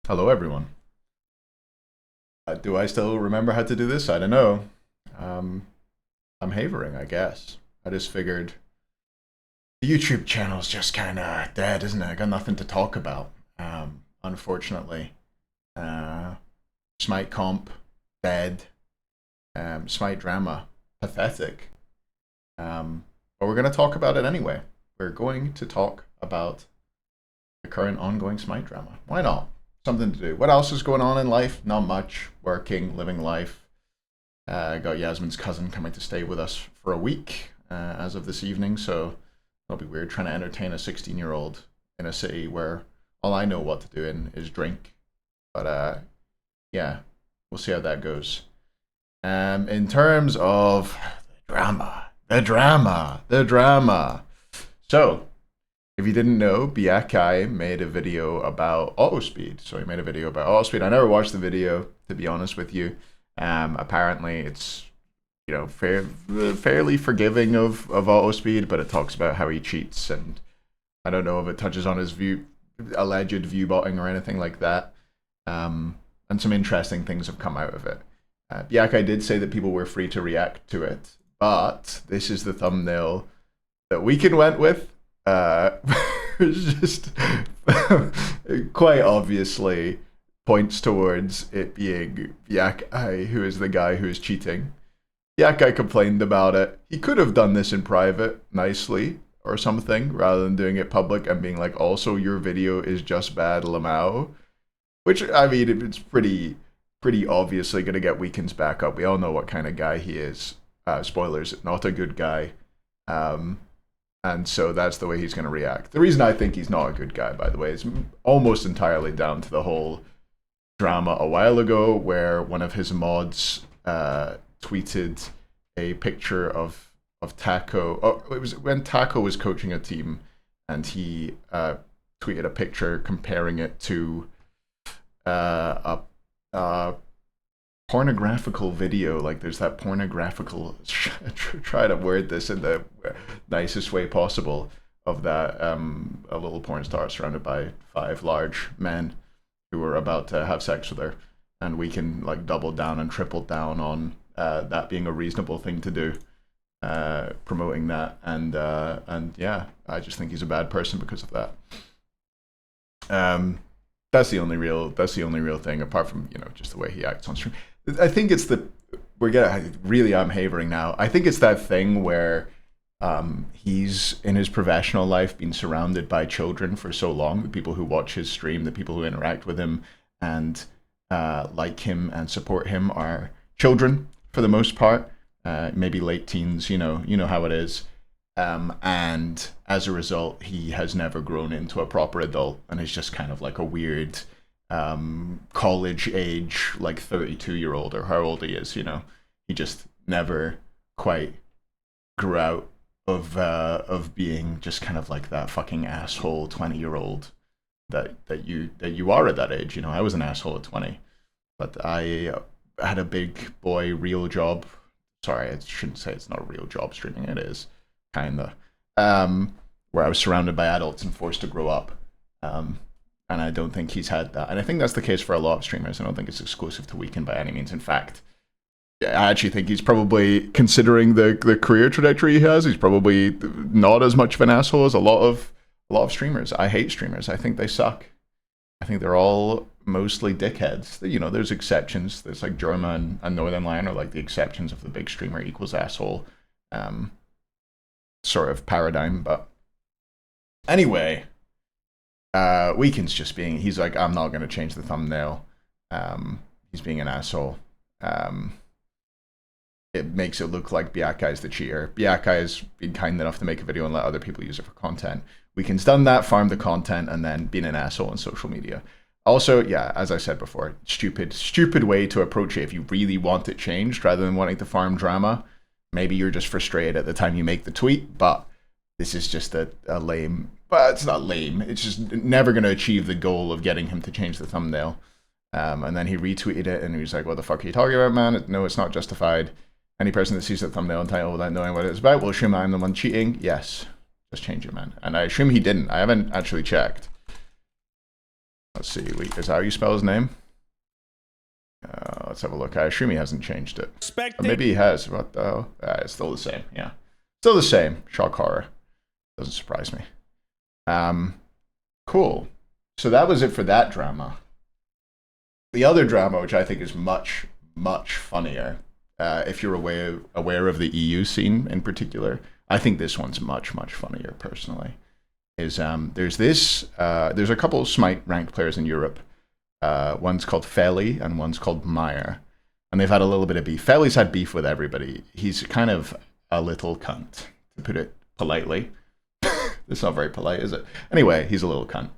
Hello, everyone. Do I still remember how to do this? I don't know. Um, I'm Havering, I guess. I just figured the YouTube channel's just kind of dead, isn't it? I got nothing to talk about. Unfortunately. Uh, Smite comp, dead. Smite drama, pathetic. But we're going to talk about it anyway. We're going to talk about the current ongoing Smite drama. Why not? Something to do. What else is going on in life? Not much. Working, living life. Got Yasmin's cousin coming to stay with us for a week as of this evening, so it'll be weird trying to entertain a 16-year-old in a city where all I know what to do in is drink. But yeah, we'll see how that goes. In terms of the drama. So, if you didn't know, Biakai made a video about auto speed. So he made a video about auto speed. I never watched the video, to be honest with you. Apparently, it's fairly forgiving of auto speed, but it talks about how he cheats, and I don't know if it touches on his alleged view botting or anything like that. And some interesting things have come out of it. Biakai did say that people were free to react to it, but this is the thumbnail that Weekend went with. It's just quite obviously points towards it being Yakai who is the guy who is cheating. Yakai complained about it. He could have done this in private nicely or something rather than doing it public and being like, also your video is just bad, Lamau. Which, I mean, it's pretty obviously going to get Weekend's back up. We all know what kind of guy he is. Spoilers, not a good guy. And so that's the way he's going to react. The reason I think he's not a good guy, by the way, is almost entirely down to the whole drama a while ago where one of his mods tweeted a picture of Taco. Oh, it was when Taco was coaching a team, and he tweeted a picture comparing it to a pornographical video. Like there's that pornographical try to word this in the nicest way possible of that a little porn star surrounded by 5 large men who were about to have sex with her, and we can like double down and triple down on that being a reasonable thing to do, promoting that, and yeah, I just think he's a bad person because of that. That's the only real thing, apart from just the way he acts on stream. I think it's I'm havering now. I think it's that thing where he's in his professional life been surrounded by children for so long. The people who watch his stream, the people who interact with him and like him and support him are children for the most part, maybe late teens. You know how it is. And as a result, he has never grown into a proper adult and is just kind of like a weird college age, like 32-year-old or how old he is. He just never quite grew out of being just kind of like that fucking asshole 20-year-old that you are at that age. I was an asshole at 20, but I had a big boy real job. Sorry, I shouldn't say it's not a real job streaming. It is kinda, where I was surrounded by adults and forced to grow up, and I don't think he's had that. And I think that's the case for a lot of streamers. I don't think it's exclusive to Weekend by any means. In fact, I actually think he's probably, considering the career trajectory he has, he's probably not as much of an asshole as a lot of streamers. I hate streamers. I think they suck. I think they're all mostly dickheads. There's exceptions. There's like Jorma and Northern Lion are like the exceptions of the big streamer equals asshole sort of paradigm. But anyway, Weekend's just being, he's like, I'm not going to change the thumbnail. He's being an asshole. It makes it look like Biakai's the cheater. Biakai's been kind enough to make a video and let other people use it for content. Weekend's done that, farmed the content, and then been an asshole on social media. Also, yeah, as I said before, stupid way to approach it if you really want it changed rather than wanting to farm drama. Maybe you're just frustrated at the time you make the tweet, but this is just a lame, but it's not lame. It's just never going to achieve the goal of getting him to change the thumbnail. And then he retweeted it and he was like, what the fuck are you talking about, man? No, it's not justified. Any person that sees the thumbnail and title without knowing what it's about will assume I'm the one cheating. Yes, just change it, man. And I assume he didn't. I haven't actually checked. let's see. Is that how you spell his name? Let's have a look. I assume he hasn't changed it. Or maybe he has. What the hell? It's still the same. Yeah. Still the same. Shock horror. Doesn't surprise me. Cool. So that was it for that drama. The other drama, which I think is much, much funnier, if you're aware of the EU scene in particular, I think this one's much, much funnier personally. Is there's a couple of SMITE ranked players in Europe. One's called Feli and one's called Meyer. And they've had a little bit of beef. Feli's had beef with everybody. He's kind of a little cunt, to put it politely. It's not very polite, is it? Anyway, he's a little cunt.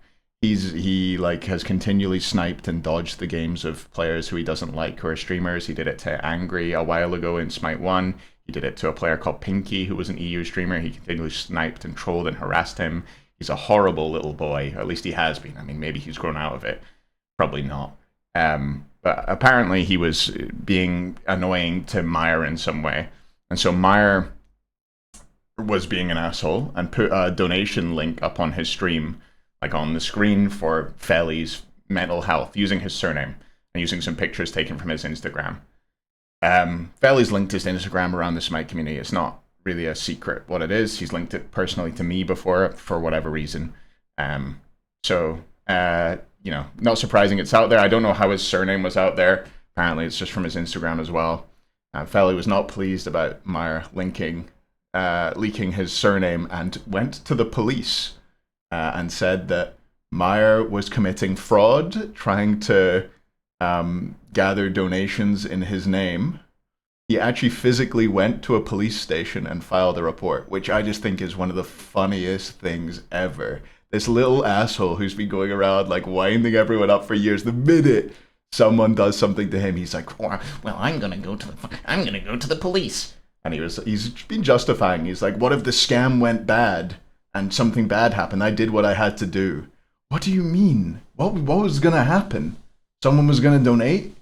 He like has continually sniped and dodged the games of players who he doesn't like who are streamers. He did it to Angry a while ago in SMITE 1. He did it to a player called Pinky, who was an EU streamer. He continually sniped and trolled and harassed him. He's a horrible little boy, or at least he has been. I mean, maybe he's grown out of it. Probably not. But apparently he was being annoying to Meyer in some way. And so Meyer was being an asshole and put a donation link up on his stream, like on the screen, for Feli's mental health, using his surname and using some pictures taken from his Instagram. Feli's linked his Instagram around the SMITE community. It's not really a secret what it is. He's linked it personally to me before for whatever reason. You know, not surprising it's out there. I don't know how his surname was out there. Apparently it's just from his Instagram as well. Feli was not pleased about Meyer leaking his surname and went to the police and said that Meyer was committing fraud, trying to gather donations in his name. He actually physically went to a police station and filed a report, which I just think is one of the funniest things ever. This little asshole who's been going around like winding everyone up for years. The minute someone does something to him, he's like, "Well, I'm gonna go to the police." And he's been justifying. He's like, "What if the scam went bad and something bad happened? I did what I had to do." What do you mean? What was gonna happen? Someone was gonna donate?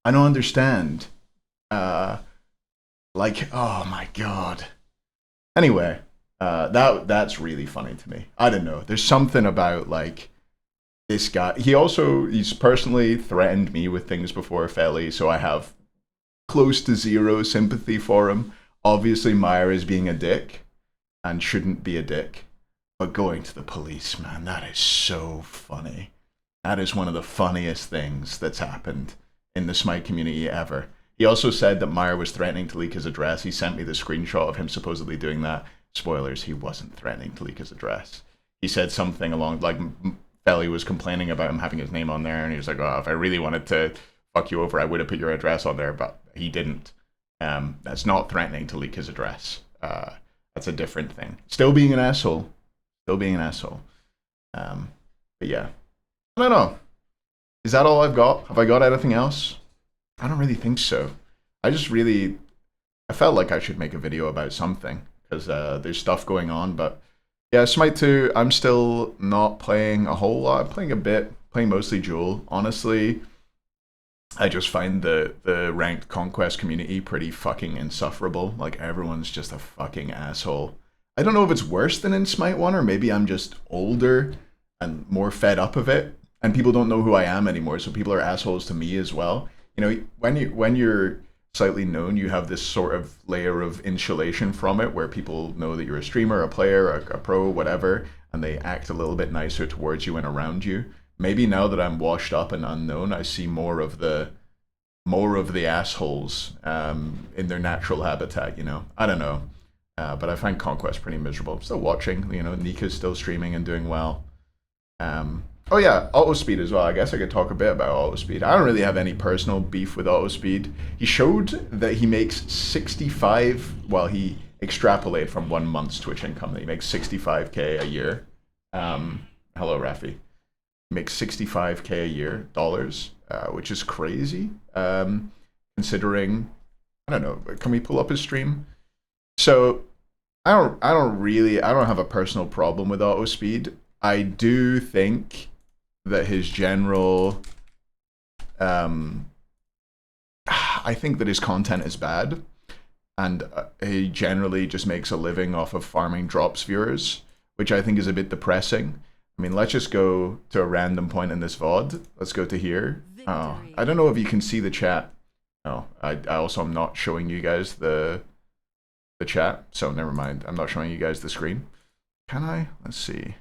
I don't understand. Like, oh my god. Anyway. That's really funny to me. I don't know. There's something about like this guy. He's personally threatened me with things before, Feli, so I have close to zero sympathy for him. Obviously, Meyer is being a dick and shouldn't be a dick. But going to the police, man, that is so funny. That is one of the funniest things that's happened in the SMITE community ever. He also said that Meyer was threatening to leak his address. He sent me the screenshot of him supposedly doing that. Spoilers, he wasn't threatening to leak his address. He said something along, like, Feli was complaining about him having his name on there, and he was like, "Oh, if I really wanted to fuck you over, I would have put your address on there," but he didn't. That's not threatening to leak his address. That's a different thing. Still being an asshole. But yeah. I don't know. Is that all I've got? Have I got anything else? I don't really think so. I felt like I should make a video about something, because there's stuff going on. But yeah, SMITE 2, I'm still not playing a whole lot. I'm playing a bit, playing mostly Duel. Honestly, I just find the ranked conquest community pretty fucking insufferable. Like, everyone's just a fucking asshole. I don't know if it's worse than in SMITE 1, or maybe I'm just older and more fed up of it, and people don't know who I am anymore, so people are assholes to me as well. You know, when you're slightly known, you have this sort of layer of insulation from it, where people know that you're a streamer, a player, a pro, whatever, and they act a little bit nicer towards you and around you. Maybe now that I'm washed up and unknown, I see more of the assholes in their natural habitat. You know, I don't know, but I find Conquest pretty miserable. I'm still watching. You know, Nika's still streaming and doing well. Oh yeah, Autospeed as well. I guess I could talk a bit about Autospeed. I don't really have any personal beef with Autospeed. He showed that he makes 65, well, he extrapolated from 1 month's Twitch income that he makes 65K a year. Hello, Rafi. He makes 65K a year, dollars, which is crazy. Considering, I don't know, can we pull up his stream? So, I don't have a personal problem with Autospeed. I do think that his general, I think that his content is bad, and he generally just makes a living off of farming drops viewers, which I think is a bit depressing. I mean, let's just go to a random point in this VOD. Let's go to here. Oh, I don't know if you can see the chat. No, I also am not showing you guys the chat, so never mind. I'm not showing you guys the screen. Can I? Let's see.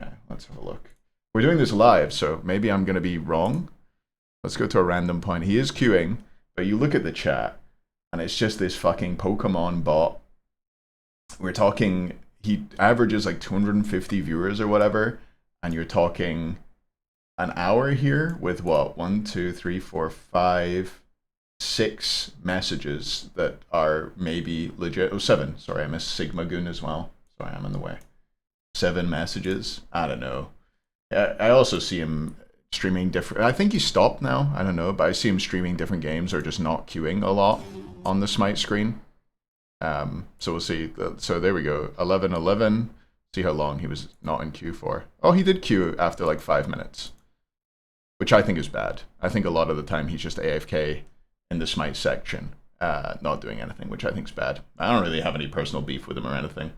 Okay, let's have a look. We're doing this live, so maybe I'm going to be wrong. Let's go to a random point. He is queuing, but you look at the chat, and it's just this fucking Pokemon bot. We're talking, he averages like 250 viewers or whatever, and you're talking an hour here with what? 1, 2, 3, 4, 5, 6 messages that are maybe legit. Oh, 7. Sorry, I missed Sigma Goon as well. Sorry, I'm in the way. 7 messages. I don't know. I also see him streaming different. I think he stopped now. I don't know, but I see him streaming different games or just not queuing a lot on the Smite screen. So we'll see. So there we go. 11:11. See how long he was not in queue for. Oh, he did queue after like 5 minutes, which I think is bad. I think a lot of the time he's just AFK in the Smite section, not doing anything, which I think is bad. I don't really have any personal beef with him or anything.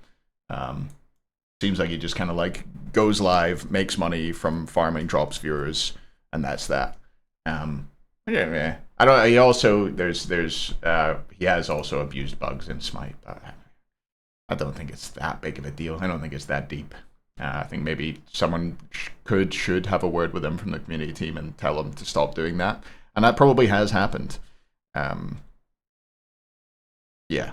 Seems like he just kind of like goes live, makes money from farming, drops viewers, and that's that. Yeah. I don't. He also he has also abused bugs in Smite, but I don't think it's that big of a deal. I don't think it's that deep. I think maybe someone should have a word with him from the community team and tell him to stop doing that, and that probably has happened. Yeah.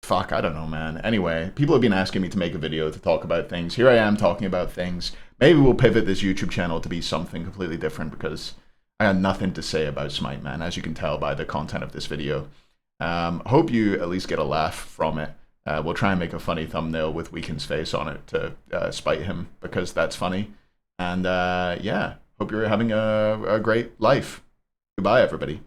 Fuck, I don't know, man. Anyway, people have been asking me to make a video to talk about things. Here I am talking about things. Maybe we'll pivot this YouTube channel to be something completely different because I had nothing to say about Smite, man, as you can tell by the content of this video. Hope you at least get a laugh from it. We'll try and make a funny thumbnail with Weekend's face on it to spite him because that's funny. And yeah, hope you're having a great life. Goodbye, everybody.